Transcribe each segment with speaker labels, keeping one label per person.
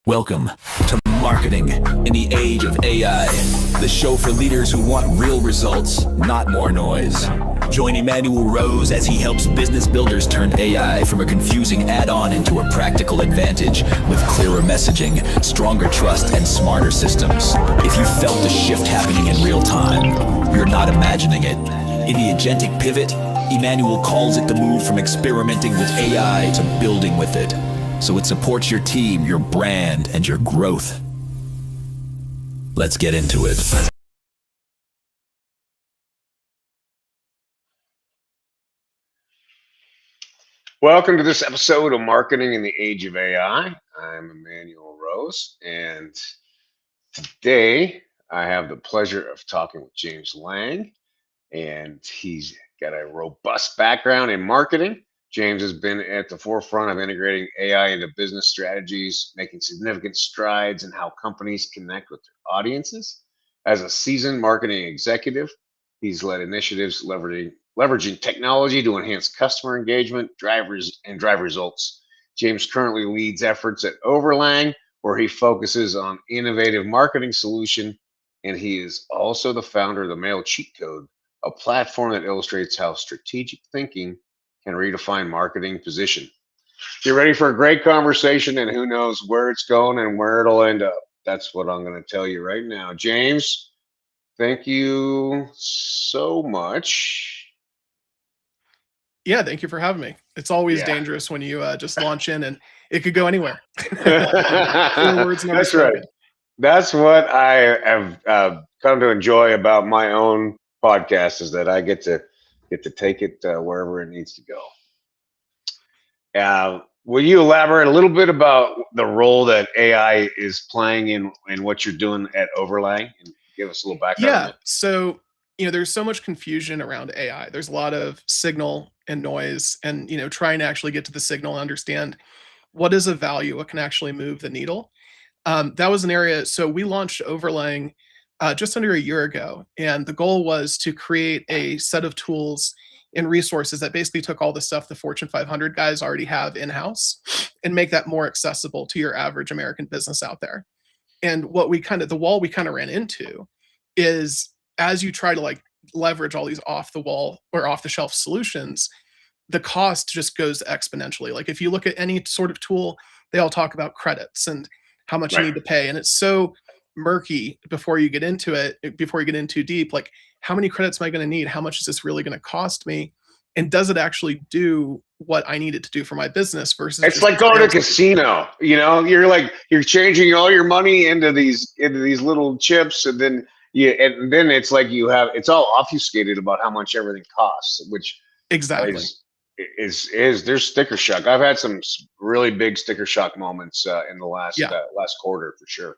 Speaker 1: Welcome to Marketing in the Age of AI, the show for leaders who want real results, not more noise. Join Emmanuel Rose as he helps business builders turn AI from a confusing add-on into a practical advantage with clearer messaging, stronger trust, and smarter systems. If you felt the shift happening in real time, you're not imagining it. In the agentic pivot, Emmanuel calls it the move from experimenting with AI to building with it, so it supports your team, your brand, and your growth. Let's get into it.
Speaker 2: Welcome to this episode of Marketing in the Age of AI. I'm Emmanuel Rose, and today I have the pleasure of talking with James Lang, and he's got a robust background in marketing. James has been at the forefront of integrating AI into business strategies, making significant strides in how companies connect with their audiences. As a seasoned marketing executive, he's led initiatives leveraging technology to enhance customer engagement, drive results. James currently leads efforts at Overlang, where he focuses on innovative marketing solution, and he is also the founder of the Mail Cheat Code, a platform that illustrates how strategic thinking can redefine marketing position. You're ready for a great conversation, and who knows where it's going and where it'll end up. That's what I'm going to tell you right now. James, thank you so much.
Speaker 3: Yeah, thank you for having me. It's always dangerous when you just launch in and it could go anywhere.
Speaker 2: That's right. That's what I have come to enjoy about my own podcast, is that I get to take it wherever it needs to go. Will you elaborate a little bit about the role that AI is playing in what you're doing at Overlang, and give us a little background on
Speaker 3: Yeah.
Speaker 2: it?
Speaker 3: So, there's so much confusion around AI. There's a lot of signal and noise and, trying to actually get to the signal and understand what is of value, what can actually move the needle. That was an area. So we launched Overlang just under a year ago. And the goal was to create a set of tools and resources that basically took all the stuff the Fortune 500 guys already have in-house and make that more accessible to your average American business out there. And the wall we kind of ran into is, as you try to leverage all these off the wall or off the shelf solutions, the cost just goes exponentially. Like if you look at any sort of tool, they all talk about credits and how much you need to pay. And it's so murky before you get into it, before you get in too deep. Like, how many credits am I going to need? How much is this really going to cost me? And does it actually do what I need it to do for my business versus
Speaker 2: it's like going to a casino. You're changing all your money into these little chips, and then it's like it's all obfuscated about how much everything costs, which
Speaker 3: exactly
Speaker 2: is there's sticker shock. I've had some really big sticker shock moments in the last quarter for sure.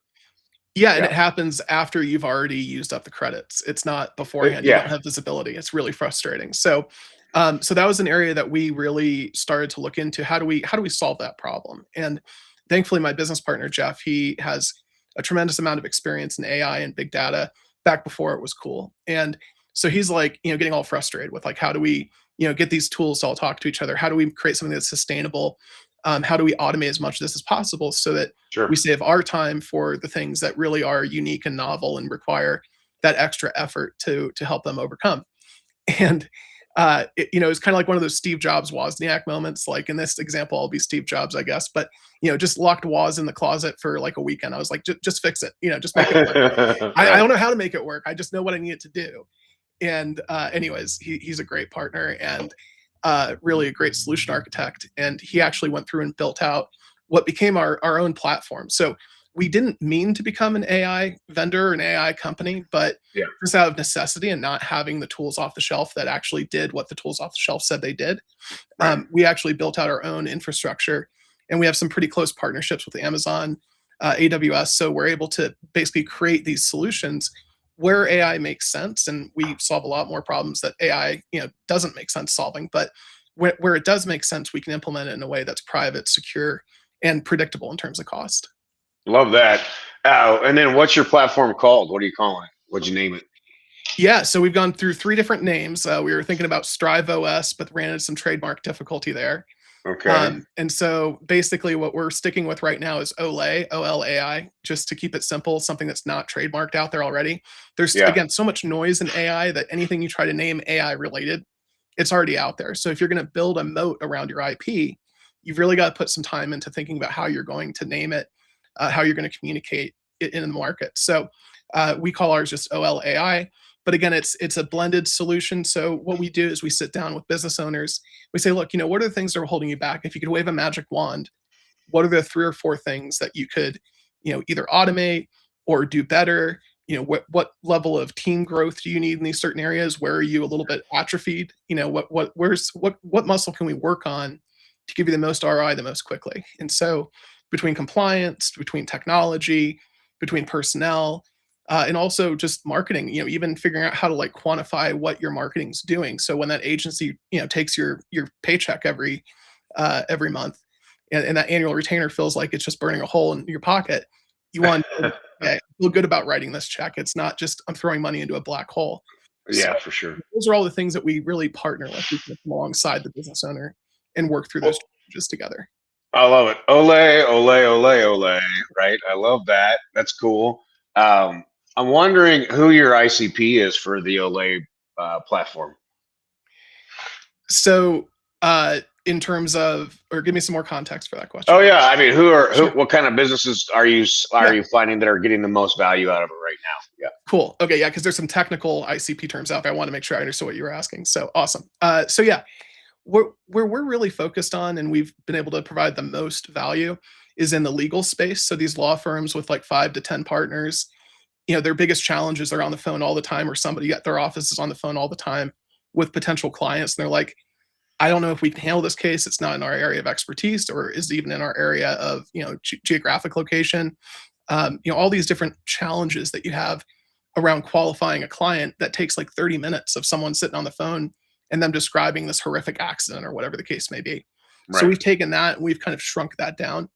Speaker 3: Yeah, and it happens after you've already used up the credits. It's not beforehand. You don't have visibility. It's really frustrating. So that was an area that we really started to look into. How do we solve that problem? And thankfully, my business partner, Jeff, he has a tremendous amount of experience in AI and big data back before it was cool. And so he's getting all frustrated with how do we, get these tools to all talk to each other? How do we create something that's sustainable? How do we automate as much of this as possible so that we save our time for the things that really are unique and novel and require that extra effort to help them overcome? And it's kind of like one of those Steve Jobs Wozniak moments. Like in this example, I'll be Steve Jobs, I guess, but just locked Woz in the closet for like a weekend. I was like, just fix it, just make it work. I don't know how to make it work. I just know what I need it to do. And anyways, he's a great partner and really a great solution architect. And he actually went through and built out what became our own platform. So we didn't mean to become an AI vendor, an AI company, but just out of necessity and not having the tools off the shelf that actually did what the tools off the shelf said they did, we actually built out our own infrastructure. And we have some pretty close partnerships with Amazon, AWS. So we're able to basically create these solutions where AI makes sense, and we solve a lot more problems that AI doesn't make sense solving. But where it does make sense, we can implement it in a way that's private, secure, and predictable in terms of cost.
Speaker 2: Love that. And then what's your platform called? What are you calling it? What'd you name it?
Speaker 3: Yeah, so we've gone through 3 different names. We were thinking about Strive OS, but ran into some trademark difficulty there.
Speaker 2: Okay.
Speaker 3: And so basically what we're sticking with right now is Olay, OLAI, just to keep it simple, something that's not trademarked out there already. There's,
Speaker 2: Yeah.
Speaker 3: again, so much noise in AI that anything you try to name AI related, it's already out there. So if you're going to build a moat around your IP, you've really got to put some time into thinking about how you're going to name it, how you're going to communicate it in the market. So we call ours just OLAI. But again, it's a blended solution. So what we do is we sit down with business owners. We say, look, what are the things that are holding you back? If you could wave a magic wand, what are the 3 or 4 things that you could, either automate or do better? What level of team growth do you need in these certain areas? Where are you a little bit atrophied? What muscle can we work on to give you the most ROI the most quickly? And so between compliance, between technology, between personnel, and also just marketing, even figuring out how to like quantify what your marketing's doing. So when that agency, takes your paycheck every month, and that annual retainer feels like it's just burning a hole in your pocket, you want to feel good about writing this check. It's not just I'm throwing money into a black hole.
Speaker 2: Yeah,
Speaker 3: So
Speaker 2: for sure.
Speaker 3: those are all the things that we really partner with. We can come alongside the business owner and work through those challenges together.
Speaker 2: I love it. Olay, olay, olay, olay. Right. I love that. That's cool. I'm wondering who your ICP is for the Olay platform.
Speaker 3: So, in terms of, or give me some more context for that question.
Speaker 2: Oh yeah, I mean,
Speaker 3: Sure.
Speaker 2: what kind of businesses are you finding that are getting the most value out of it right now? Yeah.
Speaker 3: Cool. Okay, yeah, because there's some technical ICP terms out there. I want to make sure I understood what you were asking. So awesome. So yeah, where we're really focused on, and we've been able to provide the most value, is in the legal space. So these law firms with like 5 to 10 partners, their biggest challenges are on the phone all the time, or somebody at their office is on the phone all the time with potential clients, and they're like, I don't know if we can handle this case. It's not in our area of expertise, or is even in our area of geographic location. All these different challenges that you have around qualifying a client that takes like 30 minutes of someone sitting on the phone and them describing this horrific accident or whatever the case may be.
Speaker 2: Right.
Speaker 3: So we've taken that and we've kind of shrunk that down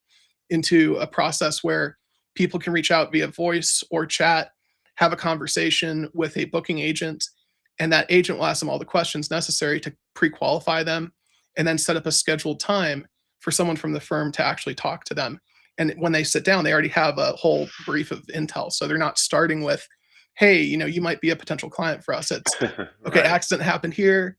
Speaker 3: into a process where people can reach out via voice or chat, have a conversation with a booking agent, and that agent will ask them all the questions necessary to pre-qualify them and then set up a scheduled time for someone from the firm to actually talk to them. And when they sit down, they already have a whole brief of intel. So they're not starting with, hey, you might be a potential client for us. It's, okay,
Speaker 2: Right.
Speaker 3: accident happened here.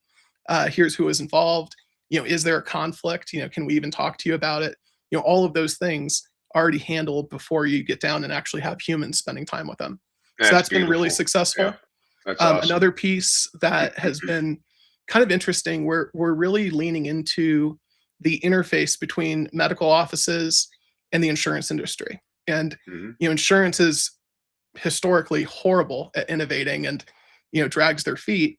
Speaker 3: Here's who was involved. Is there a conflict? Can we even talk to you about it? All of those things already handled before you get down and actually have humans spending time with them. So that's been really successful.
Speaker 2: Yeah. That's awesome.
Speaker 3: Another piece that has been kind of interesting, we're really leaning into the interface between medical offices and the insurance industry. And insurance is historically horrible at innovating and drags their feet.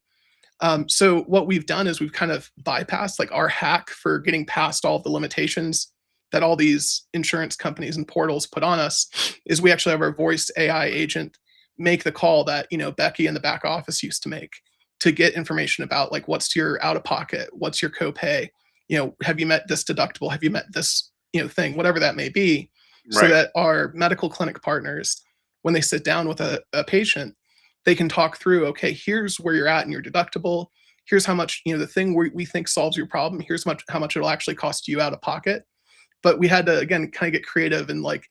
Speaker 3: So what we've done is we've kind of bypassed, like, our hack for getting past all of the limitations that all these insurance companies and portals put on us is we actually have our voice AI agent make the call that Becky in the back office used to make to get information about, like, what's your out of pocket, what's your copay, have you met this deductible, have you met this thing, whatever that may be. So
Speaker 2: Right.
Speaker 3: that our medical clinic partners, when they sit down with a patient, they can talk through, okay, here's where you're at in your deductible, here's how much the thing we think solves your problem, here's how much it'll actually cost you out of pocket. But we had to, again, kind of get creative, and like,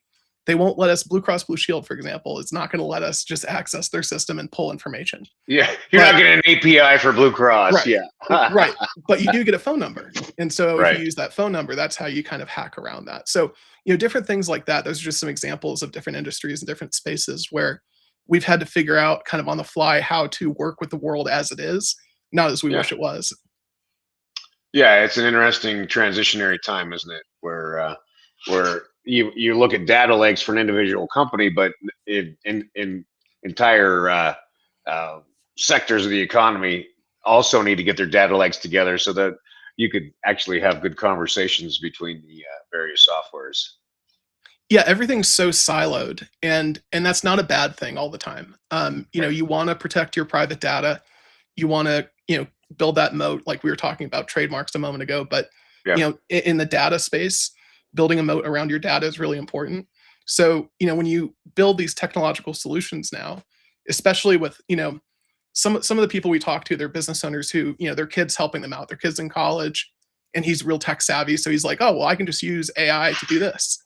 Speaker 3: they won't let us, Blue Cross Blue Shield, for example, is not going to let us just access their system and pull information.
Speaker 2: Yeah, you're not getting an API for Blue Cross.
Speaker 3: Right.
Speaker 2: Yeah.
Speaker 3: Right. But you do get a phone number. And so
Speaker 2: Right.
Speaker 3: if you use that phone number, that's how you kind of hack around that. So, different things like that. Those are just some examples of different industries and different spaces where we've had to figure out kind of on the fly how to work with the world as it is, not as we
Speaker 2: Yeah.
Speaker 3: wish it was.
Speaker 2: Yeah, it's an interesting transitionary time, isn't it? Where you look at data lakes for an individual company, but in entire sectors of the economy also need to get their data lakes together so that you could actually have good conversations between the various softwares.
Speaker 3: Yeah, everything's so siloed, and that's not a bad thing all the time. You want to protect your private data. You want to, build that moat, like we were talking about trademarks a moment ago. But
Speaker 2: Yeah.
Speaker 3: In the data space, building a moat around your data is really important. So when you build these technological solutions now, especially with some of the people we talk to, they're business owners who their kids helping them out, their kids in college, and he's real tech savvy. So he's like, oh, well, I can just use AI to do this.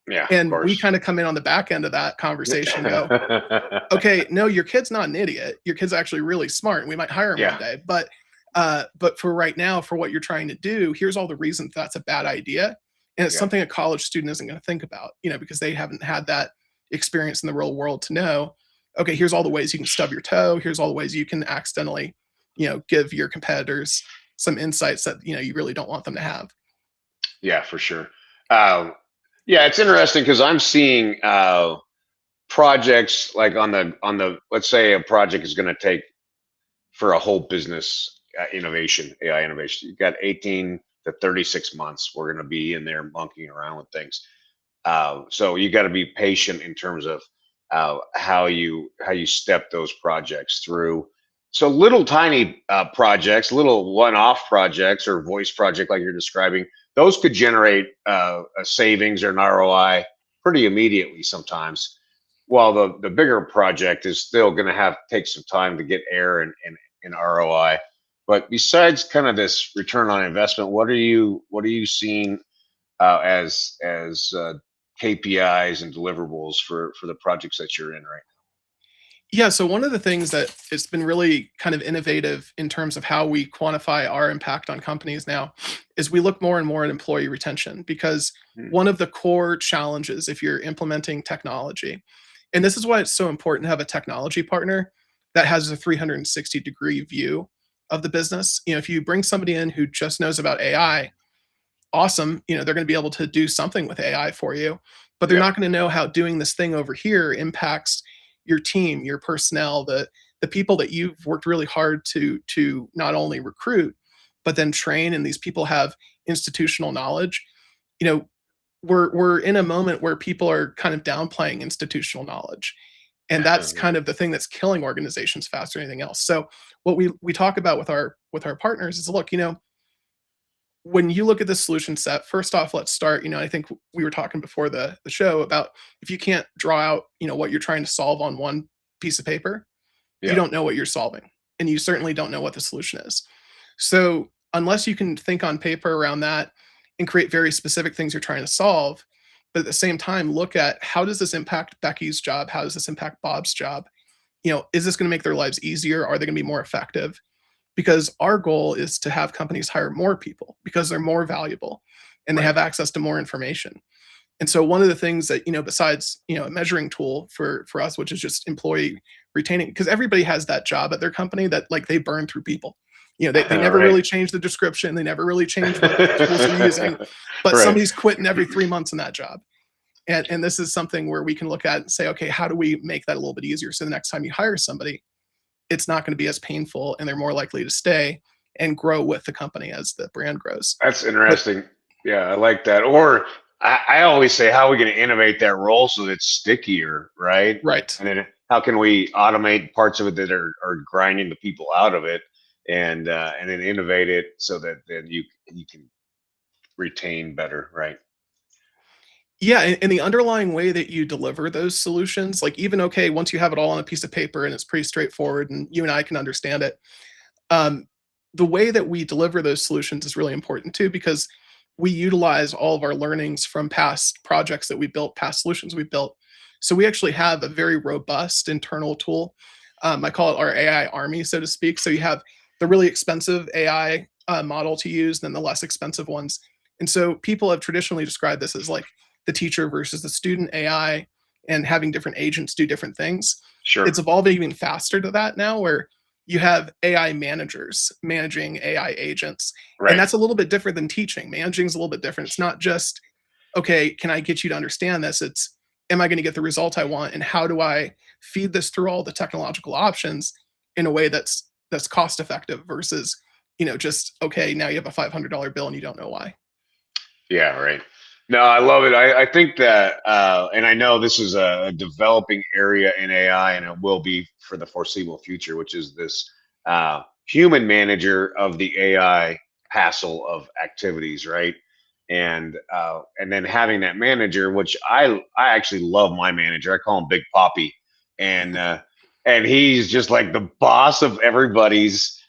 Speaker 2: Yeah.
Speaker 3: And we kind of come in on the back end of that conversation and go, okay, no, your kid's not an idiot. Your kid's actually really smart. And we might hire him one day. But for right now, for what you're trying to do, here's all the reasons that's a bad idea. And it's something a college student isn't going to think about, because they haven't had that experience in the real world to know, okay, here's all the ways you can stub your toe. Here's all the ways you can accidentally, give your competitors some insights that, you really don't want them to have.
Speaker 2: Yeah, for sure. Yeah, it's interesting because I'm seeing projects like on the let's say a project is going to take for a whole business innovation, AI innovation. You've got 18 to 36 months. We're going to be in there monkeying around with things. So you got to be patient in terms of how you step those projects through. So little tiny projects, little one-off projects or voice project like you're describing, those could generate a savings or an ROI pretty immediately sometimes, while the bigger project is still going to take some time to get air and ROI. But besides kind of this return on investment, what are you seeing as KPIs and deliverables for the projects that you're in right now?
Speaker 3: Yeah, so one of the things that has been really kind of innovative in terms of how we quantify our impact on companies now is we look more and more at employee retention, because one of the core challenges if you're implementing technology, and this is why it's so important to have a technology partner that has a 360-degree view of the business. If you bring somebody in who just knows about AI, awesome, they're going to be able to do something with AI for you, but they're not going to know how doing this thing over here impacts your team, your personnel, the people that you've worked really hard to not only recruit, but then train. And these people have institutional knowledge. We're in a moment where people are kind of downplaying institutional knowledge. And that's kind of the thing that's killing organizations faster than anything else. So what we talk about with our partners is, look, when you look at the solution set, first off, let's start, I think we were talking before the show about if you can't draw out, what you're trying to solve on one piece of paper, you don't know what you're solving. And you certainly don't know what the solution is. So unless you can think on paper around that and create very specific things you're trying to solve, but at the same time, look at how does this impact Becky's job? How does this impact Bob's job? Is this going to make their lives easier? Are they going to be more effective? Because our goal is to have companies hire more people because they're more valuable and they have access to more information. And so one of the things that, besides, a measuring tool for us, which is just employee retaining, because everybody has that job at their company that like they burn through people. They never really change the description. They never really change what tools they're using, but somebody's quitting every 3 months in that job. And this is something where we can look at and say, okay, how do we make that a little bit easier? So the next time you hire somebody, it's not going to be as painful and they're more likely to stay and grow with the company as the brand grows.
Speaker 2: That's interesting. Yeah, I like that. Or I always say, how are we going to innovate that role so that it's stickier, right?
Speaker 3: Right.
Speaker 2: And then how can we automate parts of it that are grinding the people out of it, and then innovate it so that then you can retain better, right?
Speaker 3: Yeah, and the underlying way that you deliver those solutions, like even, okay, once you have it all on a piece of paper and it's pretty straightforward and you and I can understand it, the way that we deliver those solutions is really important too, because we utilize all of our learnings from past projects that we built, past solutions we built. So we actually have a very robust internal tool. I call it our AI army, so to speak. So you have the really expensive AI model to use, then the less expensive ones. And so people have traditionally described this as like the teacher versus the student AI and having different agents do different things.
Speaker 2: Sure.
Speaker 3: It's evolving even faster to that now, where you have AI managers managing AI agents.
Speaker 2: Right.
Speaker 3: And that's a little bit different than teaching. Managing is a little bit different. It's not just, okay, can I get you to understand this? It's, am I going to get the result I want? And how do I feed this through all the technological options in a way that's cost effective versus, just, okay, now you have a $500 bill and you don't know why.
Speaker 2: Yeah, right. No, I love it. I think that, and I know this is a developing area in AI, and it will be for the foreseeable future, which is this human manager of the AI hassle of activities, right? And then having that manager, which I actually love my manager. I call him Big Poppy, and he's just like the boss of everybody's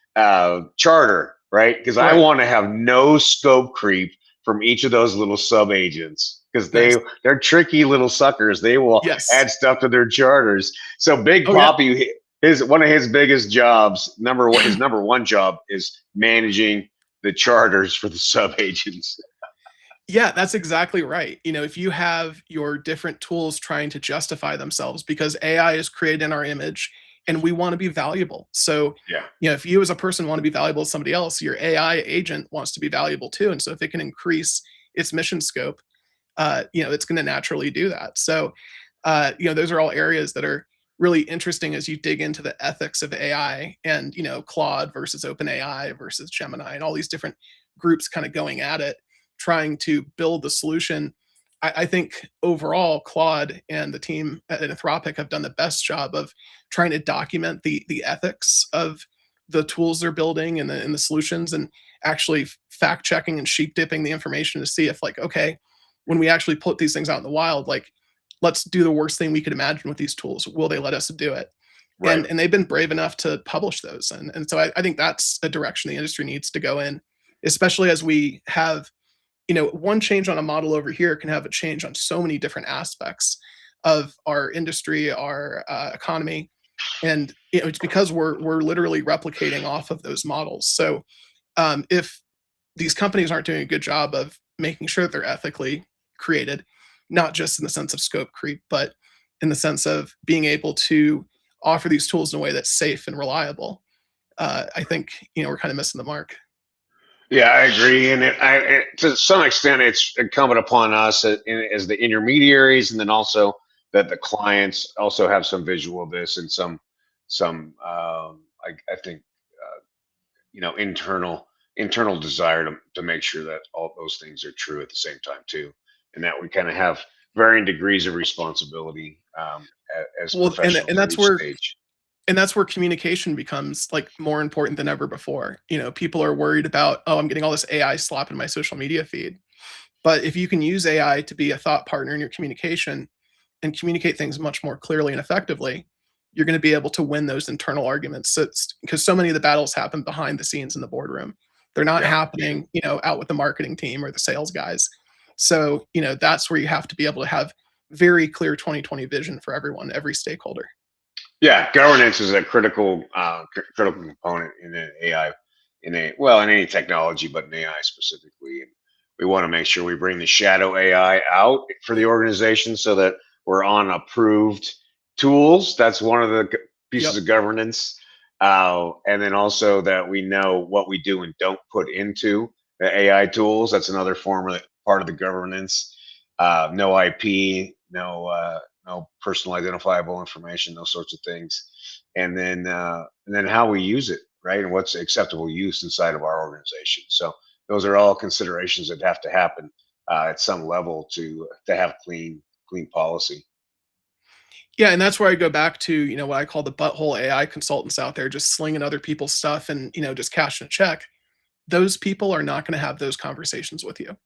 Speaker 2: charter, right? Because I
Speaker 3: Right.
Speaker 2: want to have no scope creep from each of those little sub agents because
Speaker 3: Nice.
Speaker 2: they're tricky little suckers. They will
Speaker 3: Yes.
Speaker 2: add stuff to their charters. So Big
Speaker 3: Oh yeah.
Speaker 2: Poppy, one of his biggest jobs, his number one job is managing the charters for the sub agents.
Speaker 3: Yeah, that's exactly right. If you have your different tools trying to justify themselves because AI is created in our image and we want to be valuable. So,
Speaker 2: Yeah.
Speaker 3: if you as a person want to be valuable to somebody else, your AI agent wants to be valuable too. And so if it can increase its mission scope, it's going to naturally do that. So, those are all areas that are really interesting as you dig into the ethics of AI and, Claude versus OpenAI versus Gemini and all these different groups kind of going at it trying to build the solution. I think overall, Claude and the team at Anthropic have done the best job of trying to document the ethics of the tools they're building and the solutions, and actually fact checking and sheep dipping the information to see if, like, okay, when we actually put these things out in the wild, like, let's do the worst thing we could imagine with these tools. Will they let us do it?
Speaker 2: Right.
Speaker 3: And they've been brave enough to publish those, and so I think that's a direction the industry needs to go in, especially as we have one change on a model over here can have a change on so many different aspects of our industry, our economy, and it's because we're literally replicating off of those models. So if these companies aren't doing a good job of making sure that they're ethically created, not just in the sense of scope creep, but in the sense of being able to offer these tools in a way that's safe and reliable, I think we're kind of missing the mark.
Speaker 2: Yeah, I agree, and to some extent, it's incumbent upon us as the intermediaries, and then also that the clients also have some visual of this and some I think internal desire to make sure that all those things are true at the same time too, and that we kind of have varying degrees of responsibility as
Speaker 3: Well,
Speaker 2: professionals
Speaker 3: and
Speaker 2: at
Speaker 3: that's
Speaker 2: each
Speaker 3: where
Speaker 2: stage.
Speaker 3: communication becomes like more important than ever before. People are worried about, oh, I'm getting all this AI slop in my social media feed. But if you can use AI to be a thought partner in your communication and communicate things much more clearly and effectively, you're going to be able to win those internal arguments. So because so many of the battles happen behind the scenes in the boardroom. They're not
Speaker 2: Yeah.
Speaker 3: happening, out with the marketing team or the sales guys. So, that's where you have to be able to have very clear 2020 vision for everyone, every stakeholder.
Speaker 2: Yeah, governance is a critical component in an AI, in any technology, but in AI specifically. And we want to make sure we bring the shadow AI out for the organization so that we're on approved tools. That's one of the pieces
Speaker 3: Yep.
Speaker 2: of governance, and then also that we know what we do and don't put into the AI tools. That's another part of the governance. No IP, no personal identifiable information, those sorts of things, and then how we use it, right, and what's acceptable use inside of our organization. So those are all considerations that have to happen at some level to have clean policy.
Speaker 3: Yeah, and that's where I go back to, what I call the butthole AI consultants out there just slinging other people's stuff and, just cashing a check. Those people are not going to have those conversations with you.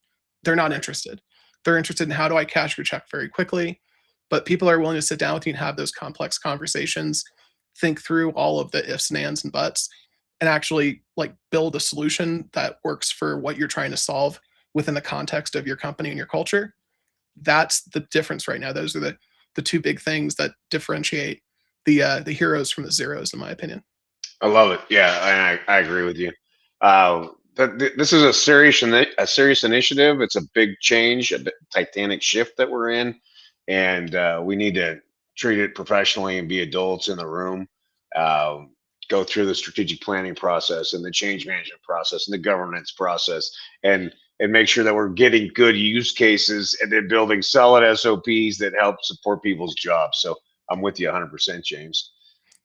Speaker 3: They're not
Speaker 2: Right.
Speaker 3: interested. They're interested in how do I cash your check very quickly. But people are willing to sit down with you and have those complex conversations, think through all of the ifs and ands and buts, and actually like build a solution that works for what you're trying to solve within the context of your company and your culture. That's the difference right now. Those are the two big things that differentiate the heroes from the zeros, in my opinion.
Speaker 2: I love it. Yeah, I agree with you. This is a serious initiative. It's a big change, titanic shift that we're in, and we need to treat it professionally and be adults in the room. Go through the strategic planning process and the change management process and the governance process, and make sure that we're getting good use cases and then building solid SOPs that help support people's jobs. So I'm with you 100%, James.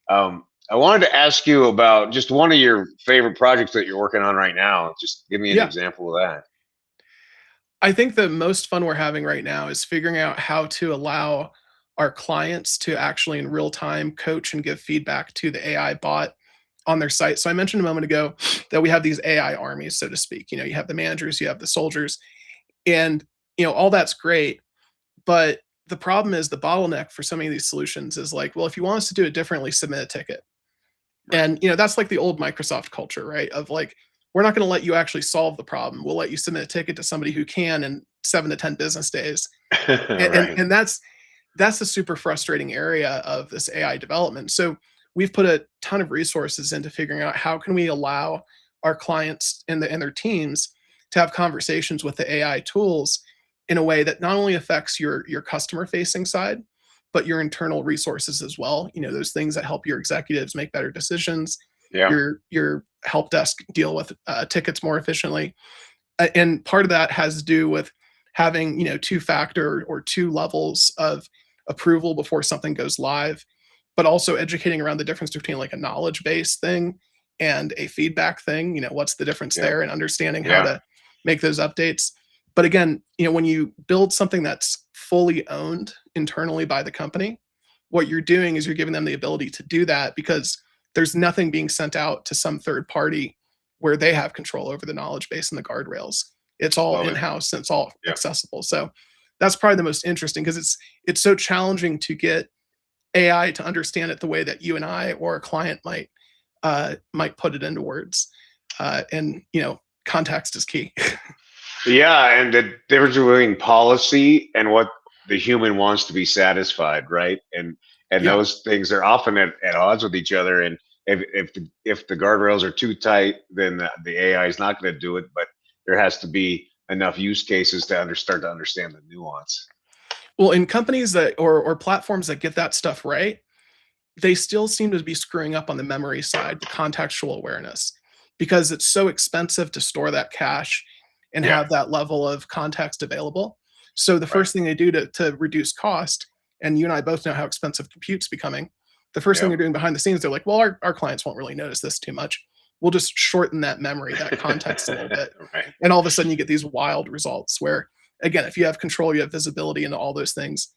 Speaker 2: I wanted to ask you about just one of your favorite projects that you're working on right now. Just give me an
Speaker 3: Yeah.
Speaker 2: example of that.
Speaker 3: I think the most fun we're having right now is figuring out how to allow our clients to actually in real time coach and give feedback to the AI bot on their site. So I mentioned a moment ago that we have these AI armies, so to speak. You have the managers, you have the soldiers, and all that's great. But the problem is the bottleneck for so many of these solutions is like, well, if you want us to do it differently, submit a ticket.
Speaker 2: Right.
Speaker 3: And that's like the old Microsoft culture, right? Of like, we're not going to let you actually solve the problem. We'll let you submit a ticket to somebody who can in 7 to 10 business days.
Speaker 2: Right.
Speaker 3: And that's a super frustrating area of this AI development. So we've put a ton of resources into figuring out how can we allow our clients and their teams to have conversations with the AI tools in a way that not only affects your customer facing side, but your internal resources as well. Those things that help your executives make better decisions,
Speaker 2: Yeah.
Speaker 3: your help desk deal with tickets more efficiently. And part of that has to do with having, two-factor or 2 levels of approval before something goes live, but also educating around the difference between like a knowledge base thing and a feedback thing. What's the difference there, and understanding how to make those updates. But again, when you build something that's fully owned internally by the company, what you're doing is you're giving them the ability to do that, because there's nothing being sent out to some third party where they have control over the knowledge base and the guardrails. It's all in-house and it's all accessible. So that's probably the most interesting, because it's so challenging to get AI to understand it the way that you and I or a client might put it into words. And context is key.
Speaker 2: Yeah, and the difference between policy and what the human wants to be satisfied, right? And those things are often at odds with each other. And if the guardrails are too tight, then the AI is not going to do it. But there has to be enough use cases to start to understand the nuance.
Speaker 3: Well, in companies that or platforms that get that stuff right, they still seem to be screwing up on the memory side, the contextual awareness, because it's so expensive to store that cache and have that level of context available. So the first thing they do to reduce cost, and you and I both know how expensive compute's becoming, the first thing they're doing behind the scenes, they're like, well, our clients won't really notice this too much. We'll just shorten that memory, that context a little bit. And all of a sudden you get these wild results where, again, if you have control, you have visibility into all those things.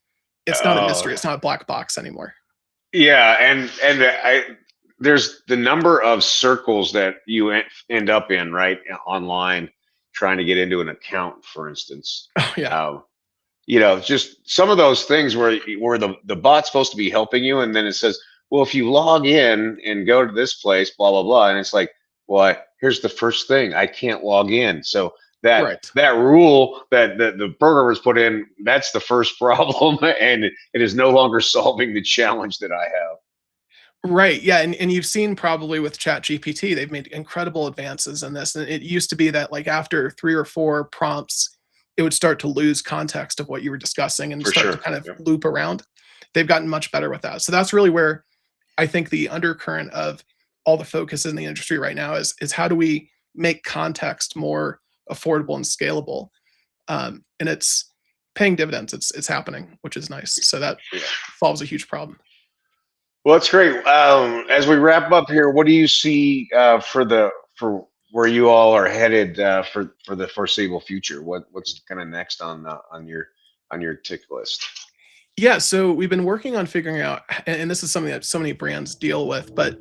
Speaker 3: It's not a mystery. It's not a black box anymore.
Speaker 2: Yeah, and there's the number of circles that you end up in, right, online, trying to get into an account, for instance.
Speaker 3: Oh, yeah.
Speaker 2: Just some of those things where the bot's supposed to be helping you, and then it says, well, if you log in and go to this place, blah blah blah, and it's like, well, here's the first thing, I can't log in. So that rule that the programmers put in, that's the first problem, and it is no longer solving the challenge that I have.
Speaker 3: Right. Yeah. And you've seen probably with ChatGPT, they've made incredible advances in this. And it used to be that like after 3 or 4 prompts, it would start to lose context of what you were discussing and start to kind of loop around. They've gotten much better with that. So that's really where I think the undercurrent of all the focus in the industry right now is how do we make context more affordable and scalable? And it's paying dividends. It's happening, which is nice. So that solves a huge problem.
Speaker 2: Well, that's great. As we wrap up here, what do you see for where you all are headed for the foreseeable future? What's kind of next on your tick list?
Speaker 3: Yeah, so we've been working on figuring out, and this is something that so many brands deal with, but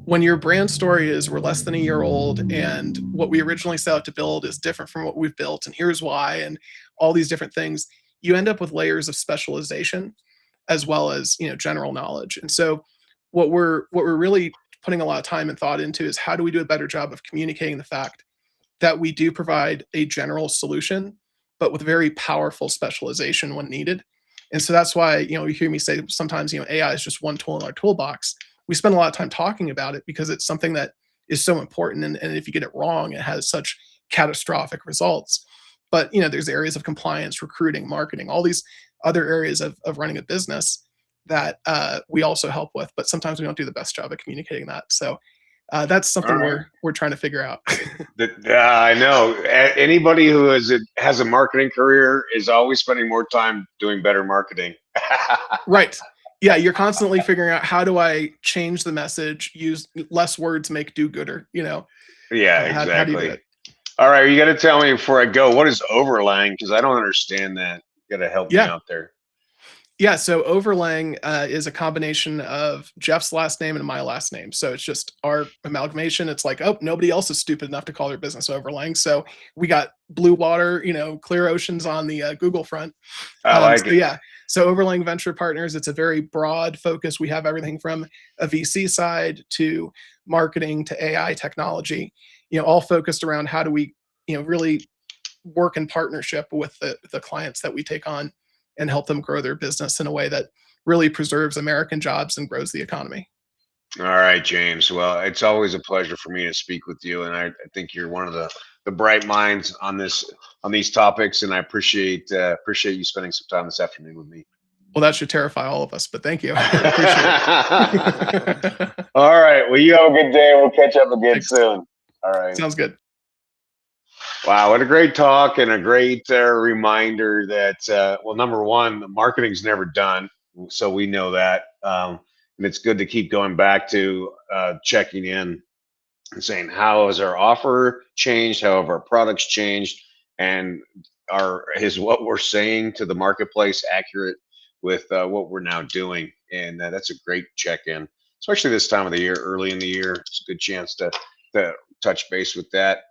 Speaker 3: when your brand story is we're less than a year old and what we originally set out to build is different from what we've built, and here's why, and all these different things, you end up with layers of specialization as well as general knowledge. And so what we're really putting a lot of time and thought into is how do we do a better job of communicating the fact that we do provide a general solution, but with very powerful specialization when needed. And so that's why you hear me say sometimes AI is just one tool in our toolbox. We spend a lot of time talking about it because it's something that is so important, and if you get it wrong, it has such catastrophic results. But there's areas of compliance, recruiting, marketing, all these other areas of running a business that we also help with, but sometimes we don't do the best job of communicating that. So that's something we're trying to figure out.
Speaker 2: I know anybody who has a marketing career is always spending more time doing better marketing.
Speaker 3: Right. Yeah, you're constantly figuring out how do I change the message, use less words, make do-gooder.
Speaker 2: Yeah,
Speaker 3: exactly. How do you do it?
Speaker 2: All right, you got to tell me before I go, what is overlaying? Because I don't understand that. You got to help me out there.
Speaker 3: Yeah, so overlaying is a combination of Jeff's last name and my last name. So it's just our amalgamation. It's like, oh, nobody else is stupid enough to call their business overlaying. So we got blue water, clear oceans on the Google front.
Speaker 2: I like it.
Speaker 3: Yeah. So Overlaying Venture Partners, it's a very broad focus. We have everything from a VC side to marketing to AI technology. all focused around how do we, really work in partnership with the clients that we take on and help them grow their business in a way that really preserves American jobs and grows the economy.
Speaker 2: All right, James. Well, it's always a pleasure for me to speak with you, and I think you're one of the bright minds on these topics, and I appreciate you spending some time this afternoon with me.
Speaker 3: Well, that should terrify all of us, but thank you. I appreciate it.
Speaker 2: All right. Well, you have a good day. We'll catch up again soon. All right.
Speaker 3: Sounds good.
Speaker 2: Wow, what a great talk and a great reminder that, well, number one, the marketing's never done, so we know that. And it's good to keep going back to checking in and saying, how has our offer changed? How have our products changed? And is what we're saying to the marketplace accurate with what we're now doing? And that's a great check-in, especially this time of the year, early in the year. It's a good chance to touch base with that.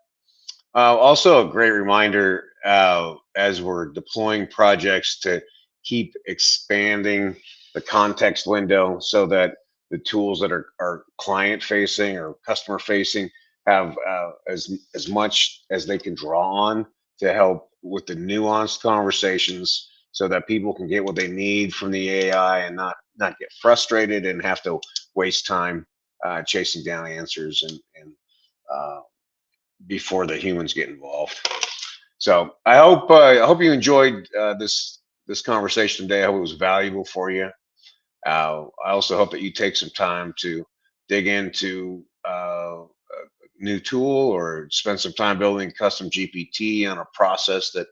Speaker 2: Also a great reminder as we're deploying projects to keep expanding the context window so that the tools that are client facing or customer facing have as much as they can draw on to help with the nuanced conversations so that people can get what they need from the AI and not get frustrated and have to waste time chasing down answers and before the humans get involved. So I hope you enjoyed this conversation today. I hope it was valuable for you. I also hope that you take some time to dig into a new tool or spend some time building custom GPT on a process that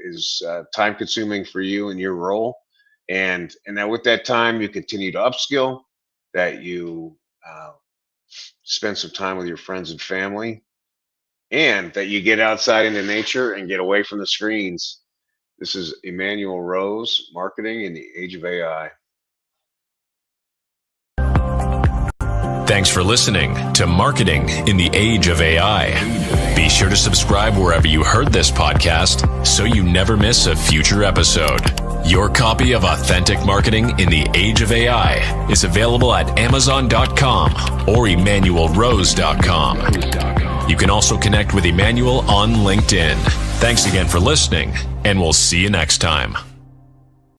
Speaker 2: is time consuming for you and your role. And that with that time, you continue to upskill, that you spend some time with your friends and family, and that you get outside into nature and get away from the screens. This is Emmanuel Rose, Marketing in the Age of AI.
Speaker 1: Thanks for listening to Marketing in the Age of AI. Be sure to subscribe wherever you heard this podcast so you never miss a future episode. Your copy of Authentic Marketing in the Age of AI is available at Amazon.com or EmmanuelRose.com. You can also connect with Emmanuel on LinkedIn. Thanks again for listening, and we'll see you next time.